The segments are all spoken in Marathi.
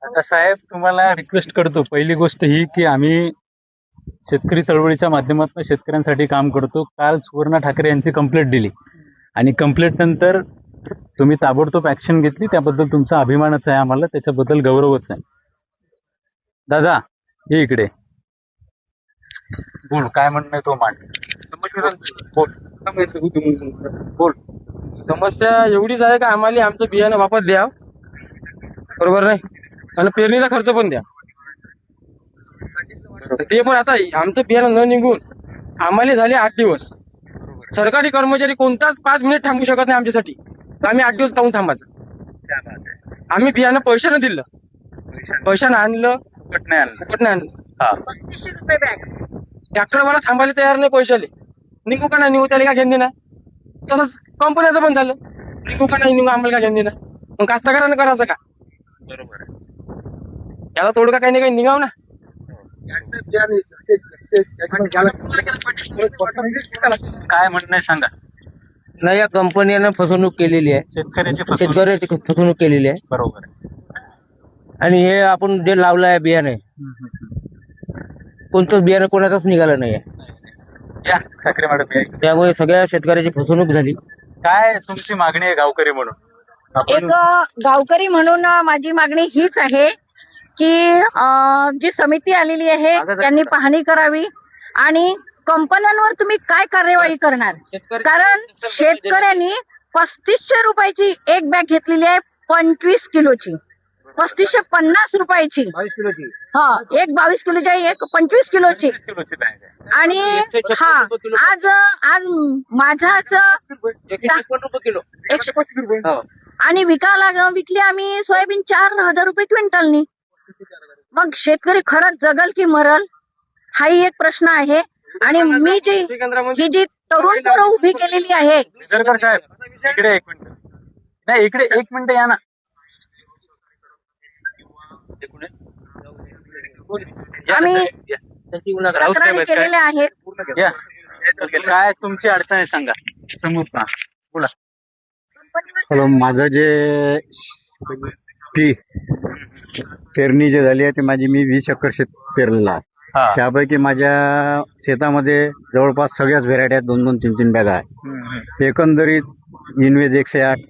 आता साहेब तुम्हाला रिक्वेस्ट करतो, पहिली गोष्ट ही की आम्ही शेतकरी चळवळीच्या माध्यमातून शेतकऱ्यांसाठी काम करतो. काल सुवर्णा ठाकरे यांची कंप्लेंट दिली आणि कंप्लेंट नंतर तुम्ही ताबडतोब ऍक्शन घेतली, त्याबद्दल तुमचा अभिमानच आहे आम्हाला, त्याच्याबद्दल गौरवच आहे. दादा ये इकडे, बोल काय म्हणणं आहे तो मांड. बोल. समस्या एवढीच आहे का आम्हाला आमचं बियाणं वापस द्या, बरोबर नाही, आणि पेरणीचा खर्च पण द्या. ते पण आता आमचं बियाणं न निघून आम्हाला झाले 8 दिवस. सरकारी कर्मचारी कोणताच 5 मिनिट थांबू शकत नाही आमच्यासाठी. आम्ही 8 दिवस काहून थांबायचं? आम्ही बियाणं पैशानं दिलं, पैशानं आणलं, फुकट नाही आणलं. फुकट नाही आणलं. 3500 रुपये बॅग. ट्रॅक्टरवाला थांबायला तयार नाही पैशाले. निघू का नाही निघू त्याला काय घेणे नाही. तसंच कंपन्याचं पण झालं, निघू का नाही निघू आम्हाला काय घेणे नाही. मग कास्तकारानं करायचं का? बरोबर आहे. याला तोडगा काही नाही काही निघाव ना. काय म्हणणं आहे सांगा. नाही, या कंपनीनं फसवणूक केलेली आहे, शेतकऱ्याची फसवणूक केलेली आहे. बरोबर आहे. आणि हे आपण जे लावलं आहे बियाणे, कोणतंच बियाणं कोणाचाच निघालं नाही आहे. या ठाकरे मॅडम या. त्यामुळे सगळ्या शेतकऱ्याची फसवणूक झाली. काय तुमची मागणी आहे गावकरी म्हणून? एक गावकरी म्हणून माझी मागणी हीच आहे की जी समिती आलेली आहे त्यांनी पाहणी करावी आणि कंपन्यांवर तुम्ही काय कार्यवाही करणार. कारण शेतकऱ्यांनी 3500 रुपयाची एक बॅग घेतलेली आहे, 25 किलोची, 3550 रुपयाची. हा, एक 22 किलोची आहे, एक 25 किलोची. आणि हा आज माझाच 150 किलो. आणि विकली आम्ही सोयाबीन 4000 रुपये क्विंटलनी. मग शेतकरी खरंच जगल की मरल, हाही एक प्रश्न आहे. आणि मी ही जी तरुण पोरं उभी केलेली आहे. सरकार साहेब इकडे 1 मिनिट, नाही इकडे 1 मिनिट या ना. आम्ही तक्रारी केलेल्या आहेत. काय तुमची अडचण आहे सांगा समोर का बोला. हॅलो, माझं जे पेरणी जे झाली आहे ते मी 20 एकर शेत पेरलेलं आहे. त्यापैकी माझ्या शेतामध्ये जवळपास सगळ्याच व्हेरायटी आहेत, 2-2, 3-3 बॅगा आहे. एकंदरीत इनवेज 108,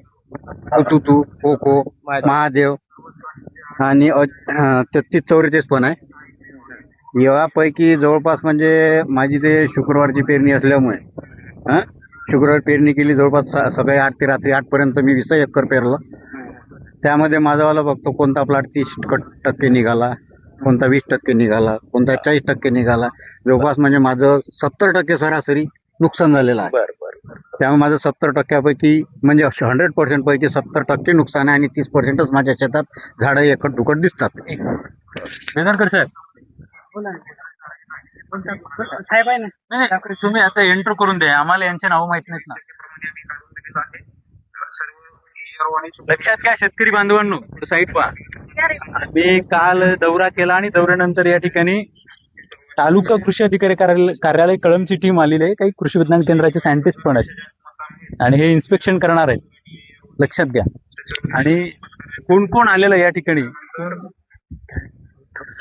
तुतू, कोको, महादेव आणि 33-44 पण आहे. यापैकी जवळपास म्हणजे माझी ते शुक्रवारची पेरणी असल्यामुळे शुक्रवार पेरणी केली. जवळपास सकाळी 8 ते रात्री 8 पर्यंत मी 20 एकर पेरलं. त्यामध्ये माझावाला बघतो कोणता प्लॉट 30% निघाला, कोणता 20% निघाला, कोणता 40% निघाला. जवळपास म्हणजे माझं 70% सरासरी नुकसान झालेलं आहे. त्यामुळे माझं 70%पैकी म्हणजे 100% पैकी 70% नुकसान आहे आणि 30%च माझ्या शेतात झाडं एकट दुकट दिसतात. बेनरकर साहेब साहेब आहे ना, तुम्ही आता एंटर करून द्या, आम्हाला यांचे नाव माहित नाहीत ना. लक्षात घ्या शेतकरी बांधवांनो, साईड पहा. मी काल दौरा केला आणि दौऱ्यानंतर या ठिकाणी तालुका कृषी अधिकारी कार्यालय कळमची टीम आलेली आहे. काही कृषी विज्ञान केंद्राचे सायंटिस्ट पण आहेत आणि हे इन्स्पेक्शन करणार आहेत, लक्षात घ्या. आणि कोण कोण आलेलं या ठिकाणी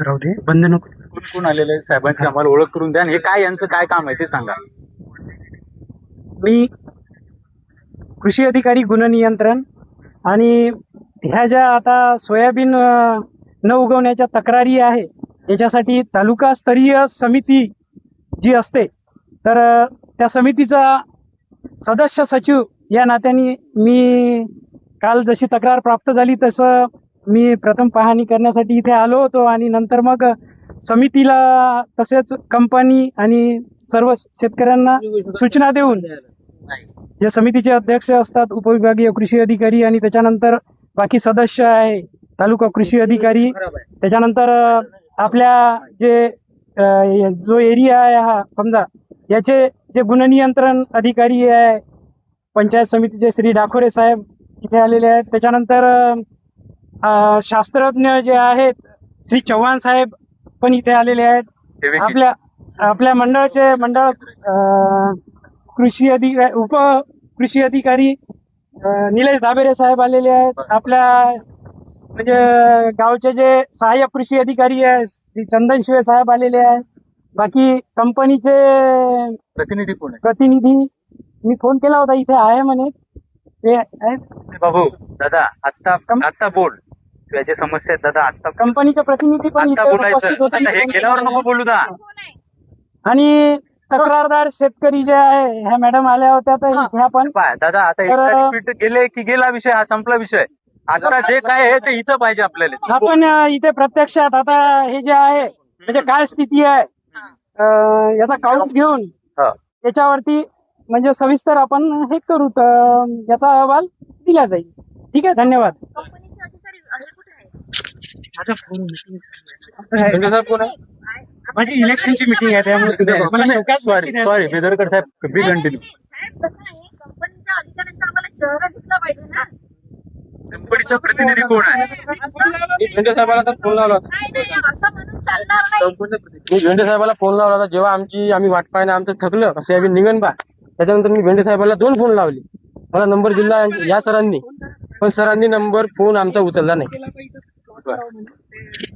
राहू दे, बंद नको. कोण कोण आलेलं आहे साहेबांची आम्हाला ओळख करून द्या आणि हे काय यांचं काय काम आहे ते सांगा. मी कृषी अधिकारी गुणनियंत्रण आणि ह्या ज्या आता सोयाबीन न उगवण्याच्या तक्रारी आहे याच्यासाठी तालुकास्तरीय समिती जी असते, तर त्या समितीचा सदस्य सचिव या नात्याने मी काल जशी तक्रार प्राप्त झाली तसं मी प्रथम पाहणी करण्यासाठी इथे आलो होतो आणि नंतर मग समितीला तसेच कंपनी आणि सर्व शेतकऱ्यांना सूचना देऊन जे समितीचे अध्यक्ष असतात उपविभागीय कृषी अधिकारी आणि त्याच्यानंतर बाकी सदस्य आहे तालुका कृषी अधिकारी, त्याच्यानंतर आपल्या जे जो एरिया आहे हा समजा याचे जे गुणनियंत्रण अधिकारी आहे पंचायत समितीचे श्री डाखोरे साहेब इथे आलेले आहेत. त्याच्यानंतर शास्त्रज्ञ जे आहेत श्री चव्हाण साहेब पण इथे आलेले आहेत. आपल्या मंडळ कृषी अधिकारी कृषी अधिकारी निलेश दाबेरे साहेब आलेले आहेत. आपल्या म्हणजे गावचे जे सहाय्यक कृषी अधिकारी आहे श्री चंदन शिवे साहेब आलेले आहे. बाकी कंपनीचे प्रतिनिधी कोण प्रतिनिधी मी फोन केला होता, इथे आहे म्हणे ते आहेत. आहे बाबू दादा? आता बोल, तुझ्या ज्या समस्या आहेत दादा आता कंपनीचे प्रतिनिधी पण आता इथे बोलायचं. उपस्थित होते. आता हे गेल्यावर नको बोलू दा. आणि तक्रारदार शेतकरी जे आहे ह्या मॅडम आल्या होत्या, तर ह्या पण पाय दादा, आता एकदा रिपीट गेले की गेला विषय, हा संपला विषय. आता जे काय आहे ते इथं पाहिजे आपल्याला. आपण इथे प्रत्यक्षात आता हे जे आहे म्हणजे काय स्थिती आहे याचा काउंट घेऊन हा. त्याच्यावरती म्हणजे सविस्तर आपण हे करू, तर याचा अहवाल दिला जाईल. ठीक आहे, धन्यवाद. कंपनीचे अधिकारी हे कुठे आहे? भेंडे साहेब कोण आहे? माझी इलेक्शनची मीटिंग आहे त्यामुळे सॉरी बेदरकर साहेब, बी कंटिन्यू. साहेब, कसं आहे, कंपनीच्या अधिकाऱ्यांचा आम्हाला चेहरा दिसला पाहिजे ना. कंपनीचा प्रतिनिधी कोण आहे? मी भेंडे साहेबाला फोन लावला होता. नाही, असं म्हणून चालणार नाही. मी भेंडे साहेबाला फोन लावला होता जेव्हा आम्ही वाट पाहिजे आमचं थकलं असं यावी निघन बा. त्याच्यानंतर मी भेंडे साहेबाला 2 फोन लावले. मला नंबर दिला या सरांनी, पण सरांनी नंबर फोन आमचा उचलला नाही.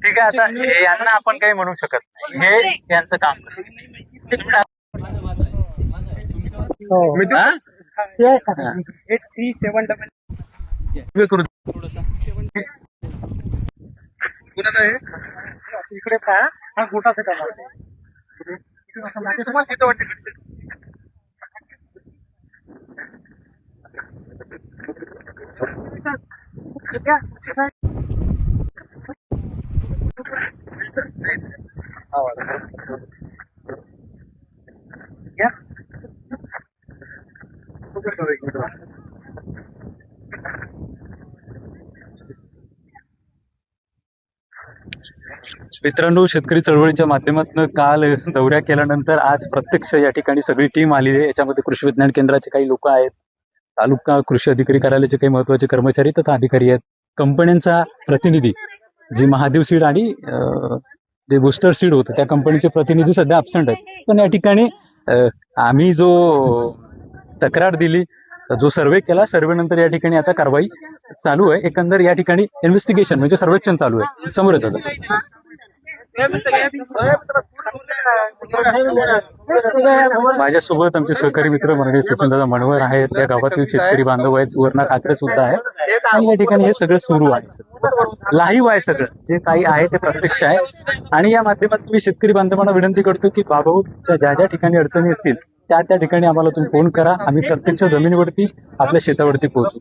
ठीक आहे, आता यांना आपण काही म्हणू शकत नाही, हे यांचं काम कसं. हा? 8377 हे करू दे. कुणाचं आहे? इकडे पहा, हा गोटा फेटा मारतो. तुम्हाला तिथं वाटते. मित्रांनो, शेतकरी चळवळीच्या माध्यमातून काल दौऱ्या केल्यानंतर आज प्रत्यक्ष या ठिकाणी सगळी टीम आलेली आहे. याच्यामध्ये कृषी विज्ञान केंद्राचे काही लोक आहेत, तालुका कृषी अधिकारी कार्यालयाचे काही महत्वाचे कर्मचारी तथा अधिकारी आहेत, कंपन्यांचा प्रतिनिधी, जी महादेव सीड आणि जे बुस्टर सीड होतं त्या कंपनीचे प्रतिनिधी सध्या ॲब्सेंट आहेत. पण या ठिकाणी आम्ही जो तक्रार दिली, जो सर्वे केला, सर्वेनंतर या ठिकाणी आता कारवाई चालू आहे. एकंदर या ठिकाणी इन्व्हेस्टिगेशन म्हणजे सर्वेक्षण चालू आहे. समोर येतं माझ्यासोबत आमचे सहकारी मित्र मंडळी सचिनदादा मनवर आहेत, त्या गावातील शेतकरी बांधव आहेत, सुवर्णा ठाकरे सुद्धा आहे. आणि या ठिकाणी हे सगळं सुरू आहे, लाईव्ह आहे, सगळं जे काही आहे ते प्रत्यक्ष आहे. आणि या माध्यमातून मी शेतकरी बांधवांना विनंती करतो की बाबाच्या ज्या ज्या ठिकाणी अडचणी असतील त्या ठिकाणी आम्हाला तुम्ही फोन करा, आम्ही प्रत्यक्ष जमिनीवरती आपल्या शेतावरती पोहोचू.